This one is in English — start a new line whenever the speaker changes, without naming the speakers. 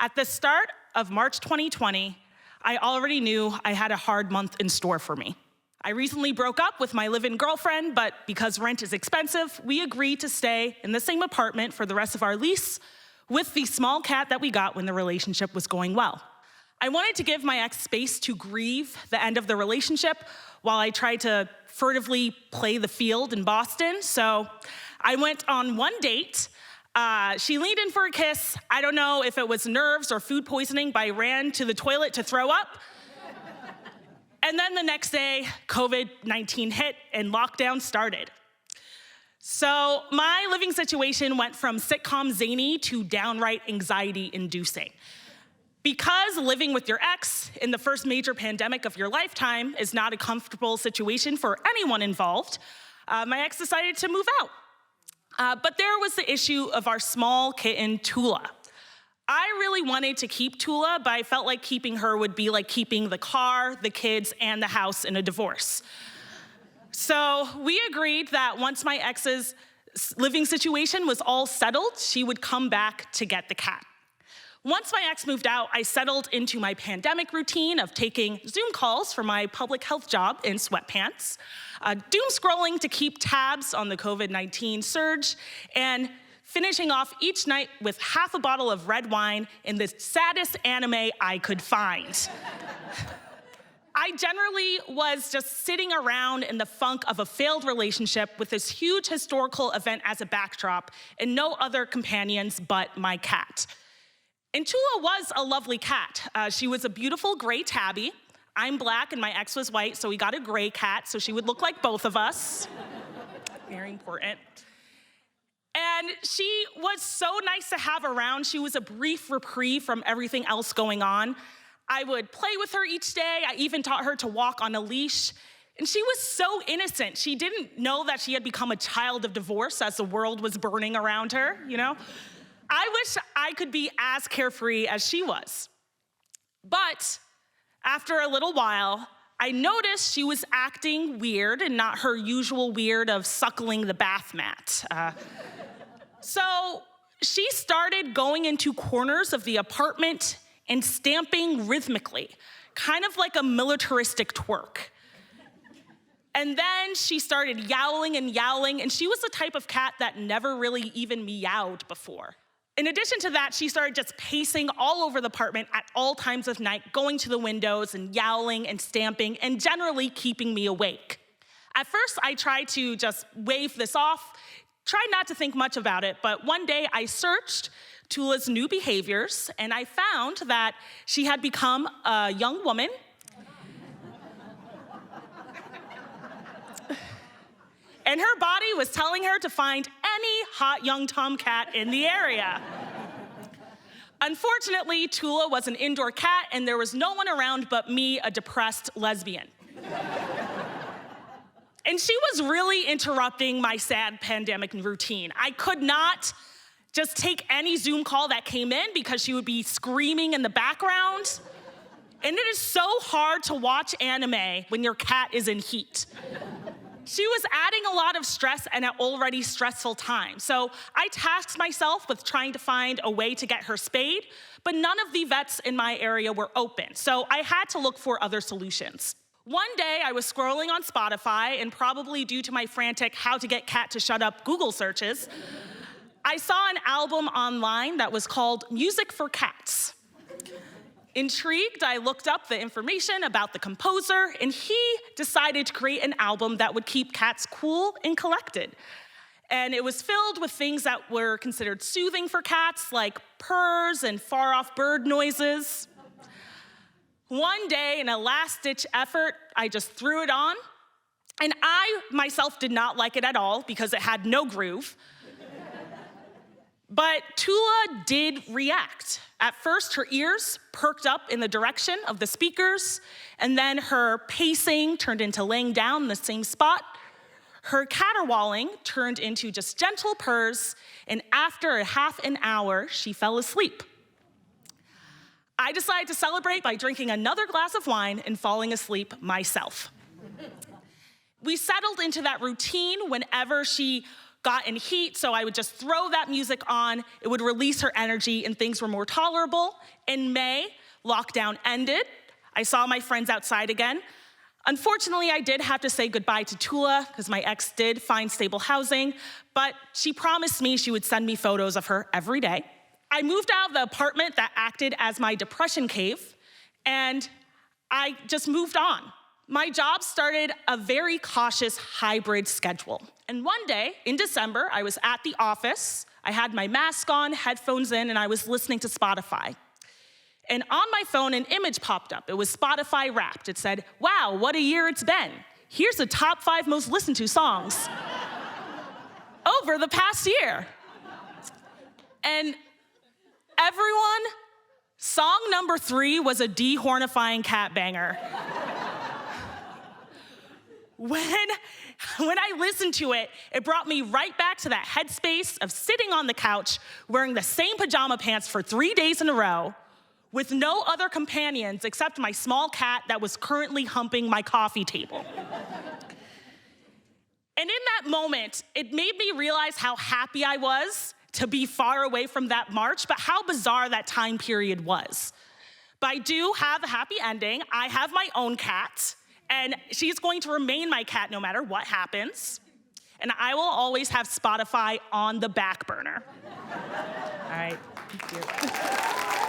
At the start of March 2020, I already knew I had a hard month in store for me. I recently broke up with my live-in girlfriend, but because rent is expensive, we agreed to stay in the same apartment for the rest of our lease with the small cat that we got when the relationship was going well. I wanted to give my ex space to grieve the end of the relationship while I tried to furtively play the field in Boston, so I went on one date. She leaned in for a kiss. I don't know if it was nerves or food poisoning, but I ran to the toilet to throw up. And then the next day, COVID-19 hit and lockdown started. So my living situation went from sitcom zany to downright anxiety-inducing. Because living with your ex in the first major pandemic of your lifetime is not a comfortable situation for anyone involved, my ex decided to move out. But there was the issue of our small kitten, Tula. I really wanted to keep Tula, but I felt like keeping her would be like keeping the car, the kids, and the house in a divorce. So we agreed that once my ex's living situation was all settled, she would come back to get the cat. Once my ex moved out, I settled into my pandemic routine of taking Zoom calls for my public health job in sweatpants, doom scrolling to keep tabs on the COVID-19 surge, and finishing off each night with half a bottle of red wine in the saddest anime I could find. I generally was just sitting around in the funk of a failed relationship with this huge historical event as a backdrop and no other companions but my cat. And Tula was a lovely cat. She was a beautiful gray tabby. I'm black and my ex was white, so we got a gray cat, so she would look like both of us. Very important. And she was so nice to have around. She was a brief reprieve from everything else going on. I would play with her each day. I even taught her to walk on a leash. And she was so innocent. She didn't know that she had become a child of divorce as the world was burning around her, you know? I wish I could be as carefree as she was. But after a little while, I noticed she was acting weird and not her usual weird of suckling the bath mat. So she started going into corners of the apartment and stamping rhythmically, kind of like a militaristic twerk. And then she started yowling, and she was the type of cat that never really even meowed before. In addition to that, she started just pacing all over the apartment at all times of night, going to the windows and yowling and stamping and generally keeping me awake. At first, I tried to just wave this off, tried not to think much about it, but one day I searched Tula's new behaviors and I found that she had become a young woman. And her body was telling her to find any hot young tomcat in the area. Unfortunately, Tula was an indoor cat and there was no one around but me, a depressed lesbian. And she was really interrupting my sad pandemic routine. I could not just take any Zoom call that came in because she would be screaming in the background. And it is so hard to watch anime when your cat is in heat. She was adding a lot of stress in an already stressful time. So I tasked myself with trying to find a way to get her spayed, but none of the vets in my area were open. So I had to look for other solutions. One day I was scrolling on Spotify, and probably due to my frantic how to get cat to shut up Google searches, I saw an album online that was called Music for Cats. Intrigued, I looked up the information about the composer, and he decided to create an album that would keep cats cool and collected. And it was filled with things that were considered soothing for cats, like purrs and far-off bird noises. One day, in a last-ditch effort, I just threw it on, and I myself did not like it at all because it had no groove. But Tula did react. At first, her ears perked up in the direction of the speakers, and then her pacing turned into laying down in the same spot. Her caterwauling turned into just gentle purrs, and after a half an hour, she fell asleep. I decided to celebrate by drinking another glass of wine and falling asleep myself. We settled into that routine whenever she got in heat, so I would just throw that music on. It would release her energy, and things were more tolerable. In May, lockdown ended. I saw my friends outside again. Unfortunately, I did have to say goodbye to Tula because my ex did find stable housing, but she promised me she would send me photos of her every day. I moved out of the apartment that acted as my depression cave, and I just moved on. My job started a very cautious hybrid schedule. And one day in December, I was at the office. I had my mask on, headphones in, and I was listening to Spotify. And on my phone, an image popped up. It was Spotify Wrapped. It said, "Wow, what a year it's been. Here's the top 5 most listened to songs over the past year." And everyone, song number 3 was a dehornifying cat banger. When I listened to it, it brought me right back to that headspace of sitting on the couch, wearing the same pajama pants for 3 days in a row, with no other companions except my small cat that was currently humping my coffee table. And in that moment, it made me realize how happy I was to be far away from that march, but how bizarre that time period was. But I do have a happy ending. I have my own cat, and she's going to remain my cat no matter what happens. And I will always have Spotify on the back burner. All right, thank you.